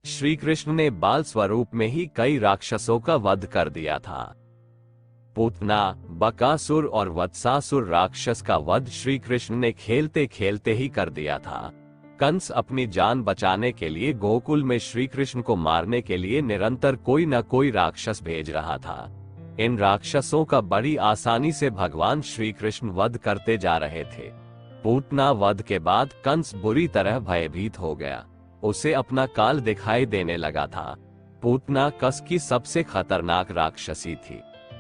श्री कृष्ण ने बाल स्वरूप में ही कई राक्षसों का वध कर दिया था। पूतना, बकासुर और वत्सासुर राक्षस का वध श्री कृष्ण ने खेलते खेलते ही कर दिया था। कंस अपनी जान बचाने के लिए गोकुल में श्री कृष्ण को मारने के लिए निरंतर कोई न कोई राक्षस भेज रहा था। इन राक्षसों का बड़ी आसानी से भगवान श्री कृष्ण वध करते जा रहे थे। पूतना वध के बाद कंस बुरी तरह भयभीत हो गया। उसे अपना काल दिखाई देने लगा था। पूतना कंस की सबसे खतरनाक राक्षसी थी,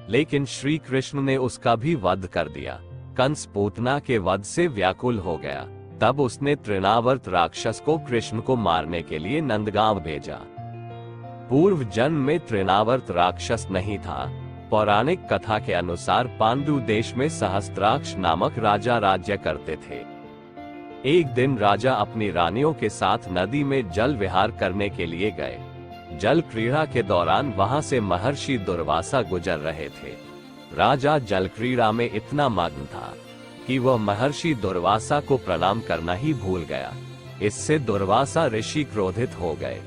लेकिन श्री कृष्ण ने उसका भी वध कर दिया। कंस पूतना के वध से व्याकुल हो गया। तब उसने तृणावर्त राक्षस को कृष्ण को मारने के लिए नंदगांव भेजा। पूर्व जन्म में तृणावर्त राक्षस नहीं था। पौराणिक कथा के अनुसार पांडु देश में सहस्त्राक्ष नामक राजा राज्य करते थे। एक दिन राजा अपनी रानियों के साथ नदी में जल विहार करने के लिए गए। जल क्रीड़ा के दौरान वहां से महर्षि दुर्वासा गुजर रहे थे। राजा जल क्रीड़ा में इतना मग्न था कि वह महर्षि दुर्वासा को प्रणाम करना ही भूल गया। इससे दुर्वासा ऋषि क्रोधित हो गए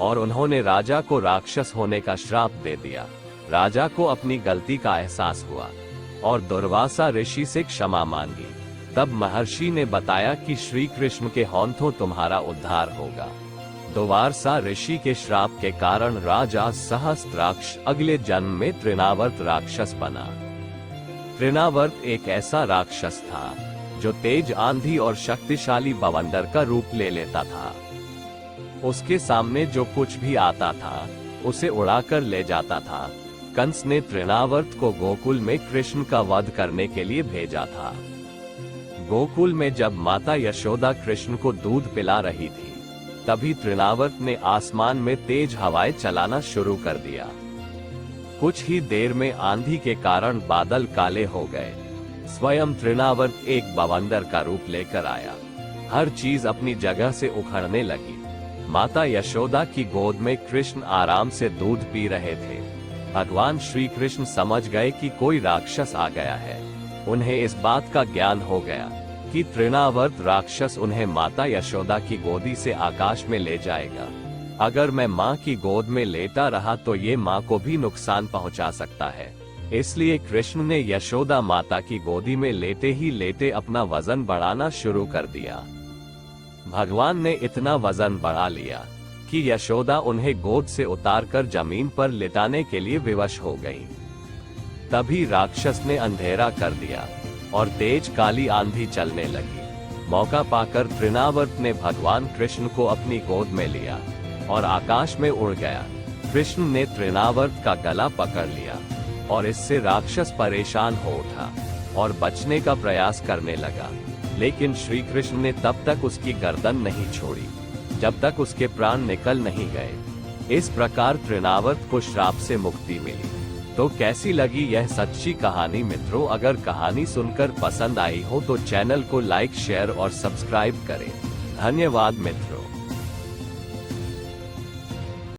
और उन्होंने राजा को राक्षस होने का श्राप दे दिया। राजा को अपनी गलती का एहसास हुआ और दुर्वासा ऋषि से क्षमा मांगी। तब महर्षि ने बताया कि श्री कृष्ण के हाथों तुम्हारा उद्धार होगा। दुर्वासा ऋषि के श्राप के कारण राजा सहस्त्राक्ष अगले जन्म में तृणावर्त राक्षस बना। तृणावर्त एक ऐसा राक्षस था जो तेज आंधी और शक्तिशाली बवंडर का रूप ले लेता था। उसके सामने जो कुछ भी आता था उसे उड़ाकर ले जाता था। कंस ने तृणावर्त को गोकुल में कृष्ण का वध करने के लिए भेजा था। गोकुल में जब माता यशोदा कृष्ण को दूध पिला रही थी, तभी तृणावर्त ने आसमान में तेज हवाएं चलाना शुरू कर दिया। कुछ ही देर में आंधी के कारण बादल काले हो गए। स्वयं तृणावर्त एक बवंडर का रूप लेकर आया। हर चीज अपनी जगह से उखड़ने लगी। माता यशोदा की गोद में कृष्ण आराम से दूध पी रहे थे। भगवान श्री कृष्ण समझ गए कि कोई राक्षस आ गया है। उन्हें इस बात का ज्ञान हो गया कि तृणावर्त राक्षस उन्हें माता यशोदा की गोदी से आकाश में ले जाएगा। अगर मैं माँ की गोद में लेटा रहा तो ये माँ को भी नुकसान पहुँचा सकता है। इसलिए कृष्ण ने यशोदा माता की गोदी में लेटे ही लेटे अपना वजन बढ़ाना शुरू कर दिया। भगवान ने इतना वजन बढ़ा लिया कि यशोदा उन्हें गोद से उतारकर जमीन पर लिटाने के लिए विवश हो गई। तभी राक्षस ने अंधेरा कर दिया और तेज काली आंधी चलने लगी। मौका पाकर तृणावर्त ने भगवान कृष्ण को अपनी गोद में लिया और आकाश में उड़ गया। कृष्ण ने तृणावर्त का गला पकड़ लिया और इससे राक्षस परेशान हो उठा और बचने का प्रयास करने लगा, लेकिन श्री कृष्ण ने तब तक उसकी गर्दन नहीं छोड़ी जब तक उसके प्राण निकल नहीं गए। इस प्रकार तृणावर्त को श्राप से मुक्ति मिली। तो कैसी लगी यह सच्ची कहानी मित्रों? अगर कहानी सुनकर पसंद आई हो तो चैनल को लाइक, शेयर और सब्सक्राइब करें। धन्यवाद मित्रों।